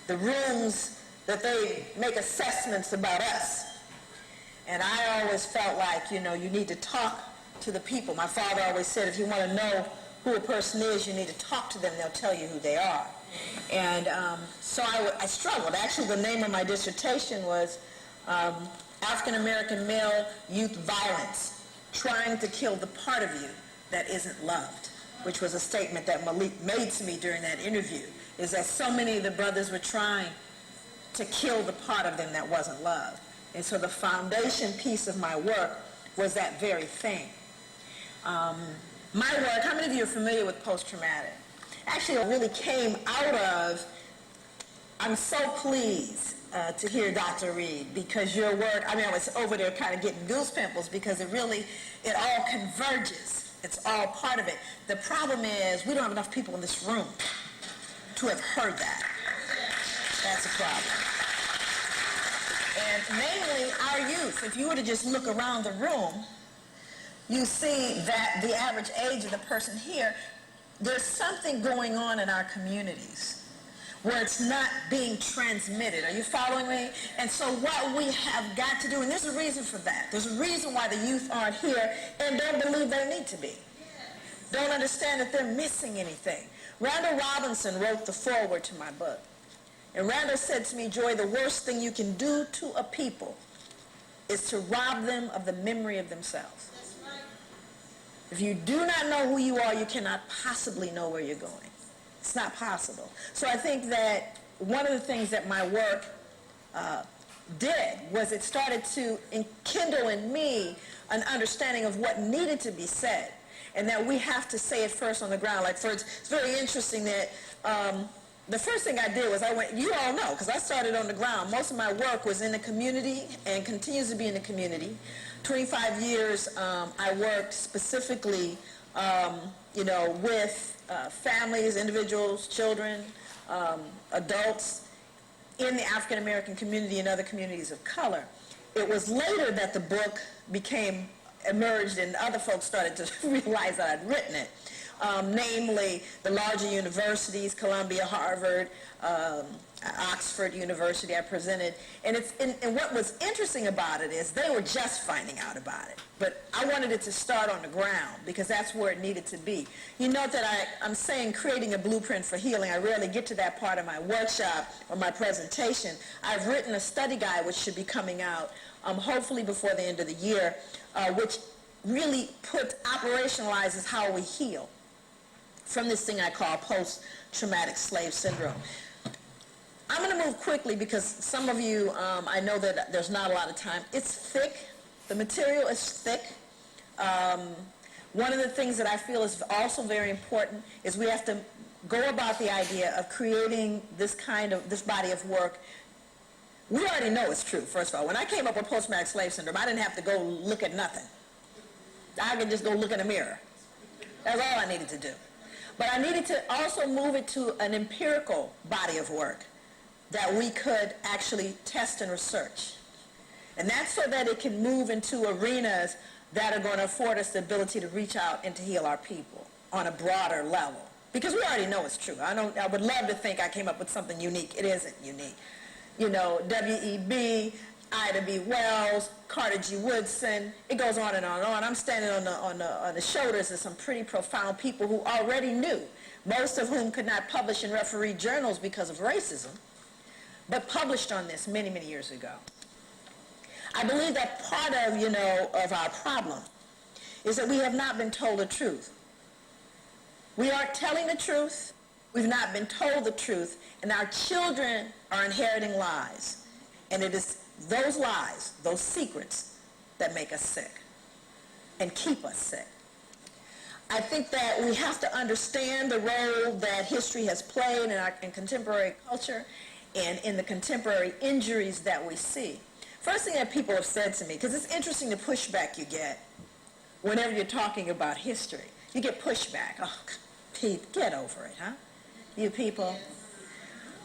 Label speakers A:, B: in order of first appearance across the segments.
A: the rooms that they make assessments about us. And I always felt like, you need to talk to the people. My father always said, if you want to know who a person is, you need to talk to them. They'll tell you who they are. And so I struggled. Actually, the name of my dissertation was African American Male Youth Violence, Trying to Kill the Part of You That Isn't Loved, which was a statement that Malik made to me during that interview, is that so many of the brothers were trying to kill the part of them that wasn't loved. And so the foundation piece of my work was that very thing. My work, how many of you are familiar with post-traumatic? Actually, it really came out of, I'm so pleased to hear Dr. Reed, because your work, I was over there kind of getting goose pimples because it all converges. It's all part of it. The problem is we don't have enough people in this room to have heard that. That's a problem. And mainly our youth. If you were to just look around the room, you see that the average age of the person here, there's something going on in our communities where it's not being transmitted. Are you following me? And so what we have got to do, and there's a reason for that. There's a reason why the youth aren't here and don't believe they need to be. Don't understand that they're missing anything. Randall Robinson wrote the foreword to my book. And Randall said to me, Joy, the worst thing you can do to a people is to rob them of the memory of themselves. If you do not know who you are, you cannot possibly know where you're going. It's not possible. So I think that one of the things that my work did was it started to enkindle in me an understanding of what needed to be said, and that we have to say it first on the ground. Like, it's very interesting that the first thing I did was I went, you all know, because I started on the ground. Most of my work was in the community and continues to be in the community. 25 years I worked specifically, with families, individuals, children, adults in the African American community and other communities of color. It was later that the book emerged and other folks started to realize that I'd written it. Namely the larger universities, Columbia, Harvard, Oxford University. I presented, and what was interesting about it is they were just finding out about it, but I wanted it to start on the ground because that's where it needed to be. You note that I'm saying creating a blueprint for healing. I rarely get to that part of my workshop or my presentation. I've written a study guide which should be coming out hopefully before the end of the year, which really operationalizes how we heal from this thing I call post-traumatic slave syndrome. I'm going to move quickly because some of you, I know that there's not a lot of time. It's thick. The material is thick. One of the things that I feel is also very important is we have to go about the idea of creating this body of work. We already know it's true, first of all. When I came up with post-traumatic slave syndrome, I didn't have to go look at nothing. I could just go look in a mirror. That's all I needed to do. But I needed to also move it to an empirical body of work that we could actually test and research. And that's so that it can move into arenas that are going to afford us the ability to reach out and to heal our people on a broader level. Because we already know it's true. I would love to think I came up with something unique. It isn't unique. W.E.B., Ida B. Wells, Carter G. Woodson, it goes on and on and on. I'm standing on the shoulders of some pretty profound people who already knew, most of whom could not publish in referee journals because of racism, but published on this many, many years ago. I believe that part of our problem is that we have not been told the truth. We aren't telling the truth, we've not been told the truth, and our children are inheriting lies. And it is those lies, those secrets, that make us sick and keep us sick. I think that we have to understand the role that history has played in contemporary culture and in the contemporary injuries that we see. First thing that people have said to me, because it's interesting the pushback you get whenever you're talking about history. You get pushback. Oh, Pete, get over it, huh? You people,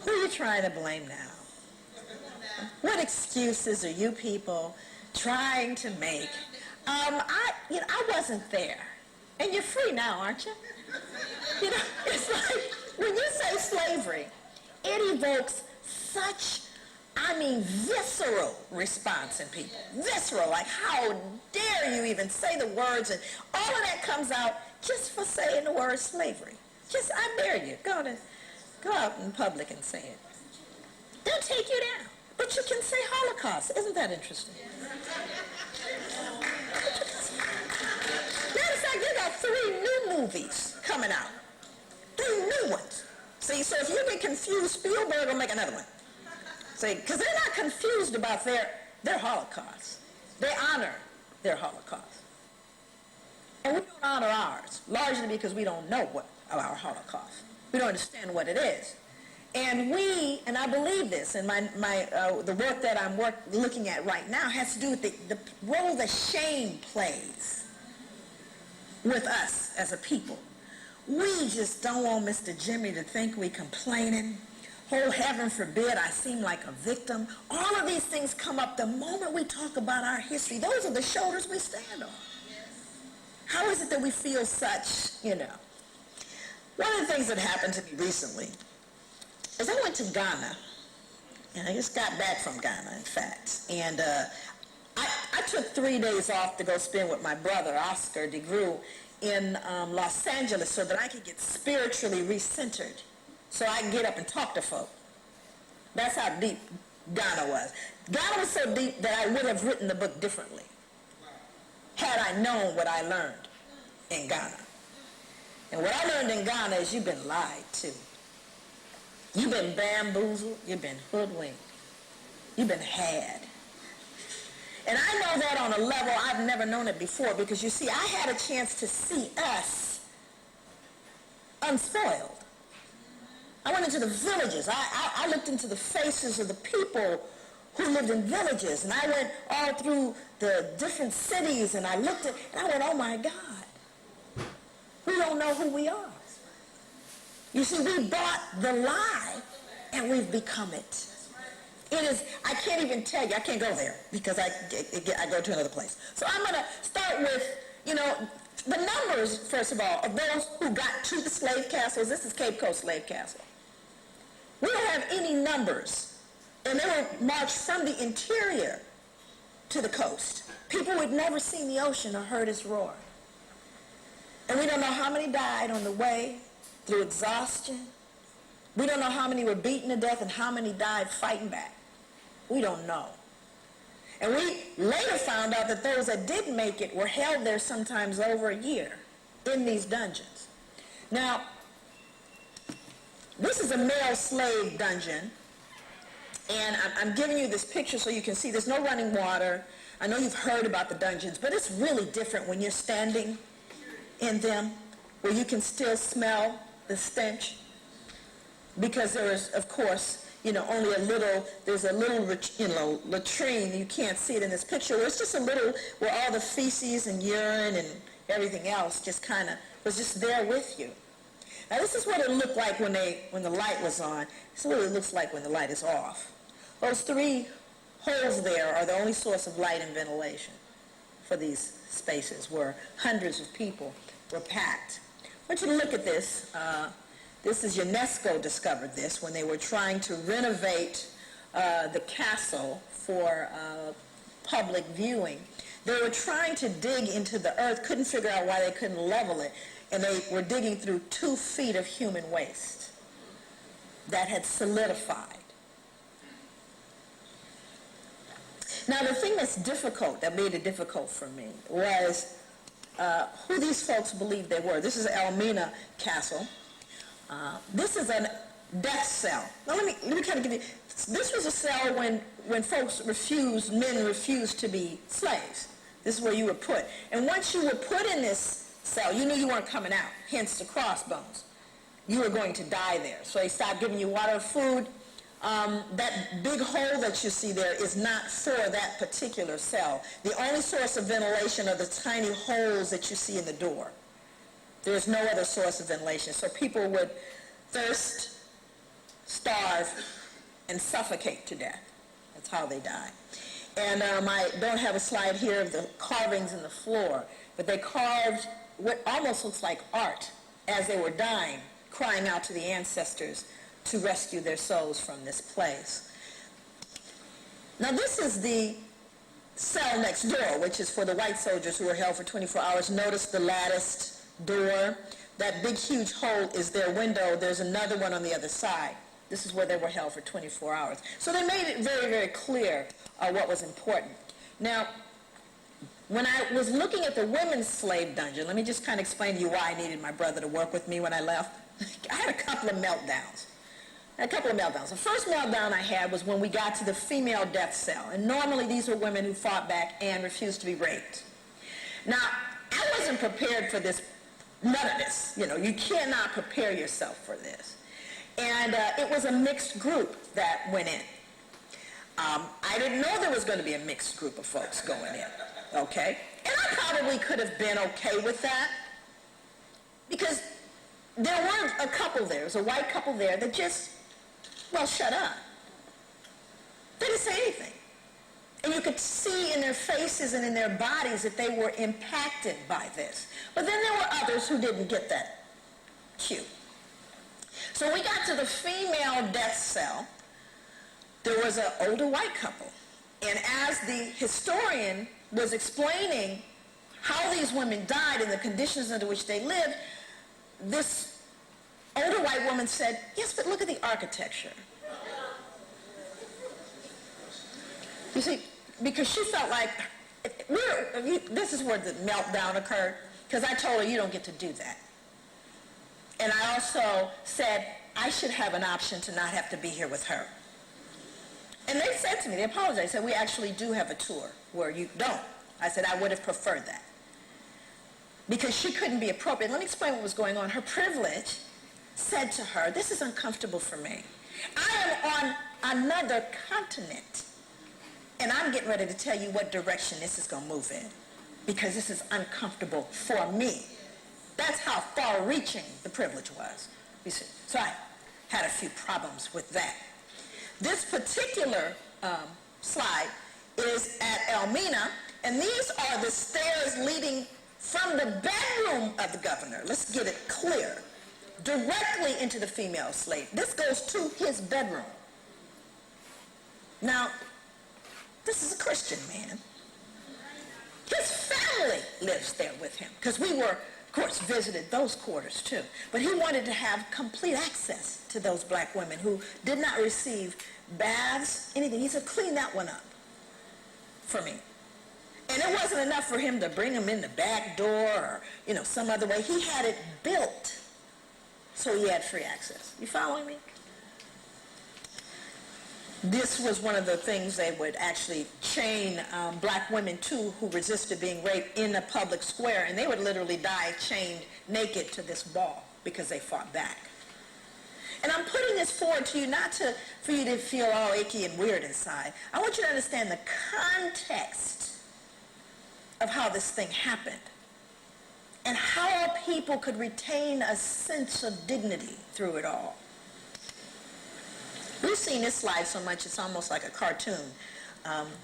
A: who are you trying to blame now? What excuses are you people trying to make? I wasn't there. And you're free now, aren't you? It's like, when you say slavery, it evokes such, I mean, visceral response in people. Visceral, like how dare you even say the words, and all of that comes out just for saying the word slavery. Just, I dare you, go out in public and say it. They'll take you down. But you can say Holocaust. Isn't that interesting? Matter of fact, they got 3 new movies coming out. 3 new ones. See, so if you get confused, Spielberg will make another one. See, because they're not confused about their Holocaust. They honor their Holocaust. And we don't honor ours, largely because we don't know what of our Holocaust. We don't understand what it is. And and I believe this, and the work that I'm looking at right now has to do with the role that shame plays with us as a people. We just don't want Mr. Jimmy to think we complaining. Oh, heaven forbid I seem like a victim. All of these things come up the moment we talk about our history. Those are the shoulders we stand on. How is it that we feel such, One of the things that happened to me recently is I went to Ghana, and I just got back from Ghana, in fact, and I took 3 days off to go spend with my brother, Oscar DeGruy, in Los Angeles so that I could get spiritually recentered, so I can get up and talk to folk. That's how deep Ghana was. Ghana was so deep that I would have written the book differently had I known what I learned in Ghana. And what I learned in Ghana is you've been lied to. You've been bamboozled. You've been hoodwinked. You've been had. And I know that on a level I've never known it before, because you see, I had a chance to see us unspoiled. I went into the villages. I looked into the faces of the people who lived in villages, and I went all through the different cities, and I looked at, and I went, oh my God, we don't know who we are. You see, we bought the lie, and we've become it. It is, I can't even tell you, I can't go there, because I go to another place. So I'm going to start with, the numbers, first of all, of those who got to the slave castles. This is Cape Coast Slave Castle. We don't have any numbers, and they were marched from the interior to the coast. People who had never seen the ocean or heard its roar. And we don't know how many died on the way through exhaustion. We don't know how many were beaten to death and how many died fighting back. We don't know. And we later found out that those that did make it were held there sometimes over a year in these dungeons. Now, this is a male slave dungeon, and I'm giving you this picture so you can see there's no running water. I know you've heard about the dungeons, but it's really different when you're standing in them, where you can still smell the stench, because there is, of course, only there's a little, latrine. You can't see it in this picture. It's just a little where all the feces and urine and everything else just kind of was just there with you. Now, this is what it looked like when the light was on. This is what it looks like when the light is off. Those 3 holes there are the only source of light and ventilation for these spaces where hundreds of people were packed. I want you to look at this. This is UNESCO discovered this when they were trying to renovate the castle for public viewing. They were trying to dig into the earth, couldn't figure out why they couldn't level it, and they were digging through 2 feet of human waste that had solidified. Now, the thing that made it difficult for me, was who these folks believed they were. This is Elmina Castle. This is a death cell. Now, let me kind of give you, this was a cell when men refused to be slaves. This is where you were put. And once you were put in this cell, you knew you weren't coming out, hence the crossbones. You were going to die there. So they stopped giving you water, food. That big hole that you see there is not for that particular cell. The only source of ventilation are the tiny holes that you see in the door. There is no other source of ventilation. So people would thirst, starve, and suffocate to death. That's how they die. And I don't have a slide here of the carvings in the floor, but they carved what almost looks like art as they were dying, crying out to the ancestors to rescue their souls from this place. Now this is the cell next door, which is for the white soldiers who were held for 24 hours. Notice the latticed door. That big huge hole is their window. There's another one on the other side. This is where they were held for 24 hours. So they made it very, very clear what was important. Now, when I was looking at the women's slave dungeon, let me just kind of explain to you why I needed my brother to work with me when I left. I had a couple of meltdowns. The first meltdown I had was when we got to the female death cell. And normally these were women who fought back and refused to be raped. Now, I wasn't prepared for this, none of this. You know, you cannot prepare yourself for this. And it was a mixed group that went in. I didn't know there was going to be a mixed group of folks going in, okay? And I probably could have been okay with that because there were a couple there. There was a white couple there that just, well, shut up. They didn't say anything. And you could see in their faces and in their bodies that they were impacted by this. But then there were others who didn't get that cue. So we got to the female death cell. There was an older white couple. And as the historian was explaining how these women died and the conditions under which they lived, this older white woman said, yes, but look at the architecture. You see, because she felt like, this is where the meltdown occurred, because I told her, you don't get to do that. And I also said, I should have an option to not have to be here with her. And they said to me, they apologized, they said, we actually do have a tour where you don't. I said, I would have preferred that. Because she couldn't be appropriate. Let me explain what was going on. Her privilege said to her, this is uncomfortable for me. I am on another continent. And I'm getting ready to tell you what direction this is going to move in. Because this is uncomfortable for me. That's how far-reaching the privilege was. You see. So I had a few problems with that. This particular slide is at Elmina, and these are the stairs leading from the bedroom of the governor. Let's get it clear. Directly into the female slave. This goes to his bedroom. Now, this is a Christian man. His family lives there with him, because we were, of course, visited those quarters too. But he wanted to have complete access to those black women who did not receive baths, anything. He said, clean that one up for me. And it wasn't enough for him to bring them in the back door or, you know, some other way. He had it built so he had free access. You following me? This was one of the things they would actually chain black women to who resisted being raped in a public square, and they would literally die chained naked to this wall because they fought back. And I'm putting this forward to you not for you to feel all icky and weird inside. I want you to understand the context of how this thing happened and how people could retain a sense of dignity through it all. We've seen this slide so much it's almost like a cartoon.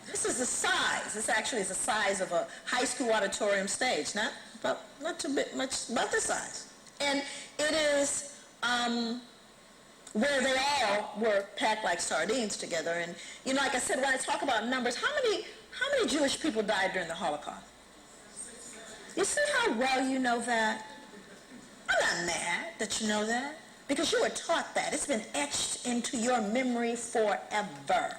A: This is the size. This actually is the size of a high school auditorium stage, not too bit much about this size. And it is where they all were packed like sardines together. And you know, like I said, when I talk about numbers, how many Jewish people died during the Holocaust? You see how well you know that? I'm not mad that you know that, because you were taught that. It's been etched into your memory forever.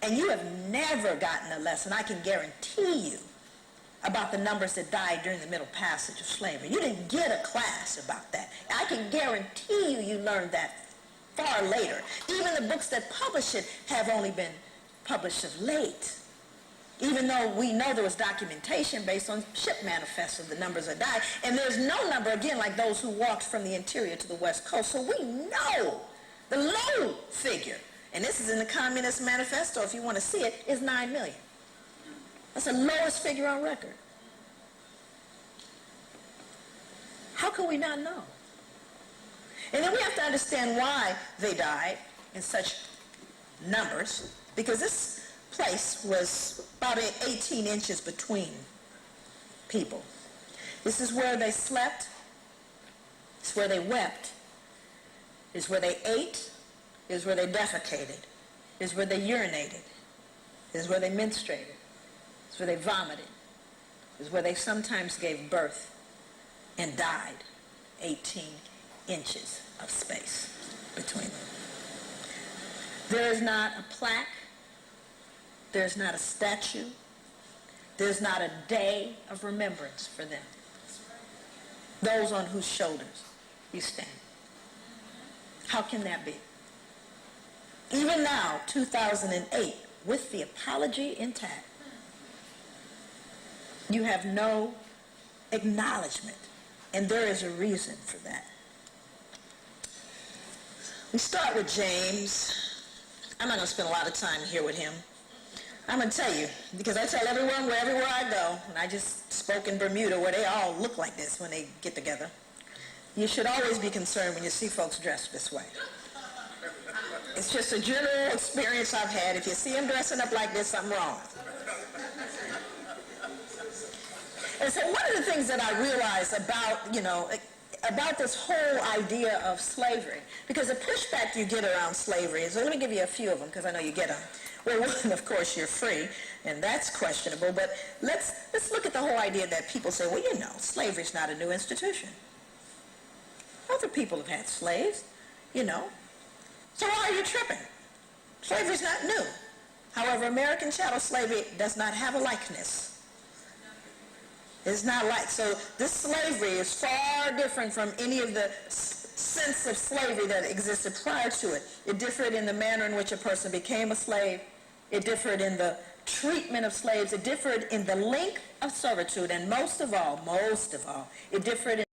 A: And you have never gotten a lesson, I can guarantee you, about the numbers that died during the Middle Passage of slavery. You didn't get a class about that. I can guarantee you learned that far later. Even the books that publish it have only been published of late. Even though we know there was documentation based on ship manifests of the numbers that died. And there's no number, again, like those who walked from the interior to the West Coast. So we know the low figure, and this is in the Communist Manifesto, if you want to see it, is 9 million. That's the lowest figure on record. How can we not know? And then we have to understand why they died in such numbers, because this place was about 18 inches between people. This is where they slept, it's where they wept, is where they ate, is where they defecated, is where they urinated, is where they menstruated, is where they vomited, is where they sometimes gave birth and died. 18 inches of space between them. There is not a plaque, there's not a statue, there's not a day of remembrance for them. Those on whose shoulders you stand. How can that be? Even now, 2008, with the apology intact, you have no acknowledgement, and there is a reason for that. We start with James. I'm not going to spend a lot of time here with him. I'm going to tell you, because I tell everyone wherever I go, and I just spoke in Bermuda where they all look like this when they get together, you should always be concerned when you see folks dressed this way. It's just a general experience I've had. If you see them dressing up like this, something wrong. And so one of the things that I realized about this whole idea of slavery, because the pushback you get around slavery is, let me give you a few of them because I know you get them. Well, one, of course, you're free, and that's questionable, but let's look at the whole idea that people say, well, slavery's not a new institution. Other people have had slaves, So why are you tripping? Slavery's not new. However, American chattel slavery does not have a likeness. It's not like, so this slavery is far different from any of the sense of slavery that existed prior to it. It differed in the manner in which a person became a slave. It differed in the treatment of slaves. It differed in the length of servitude. And most of all, it differed in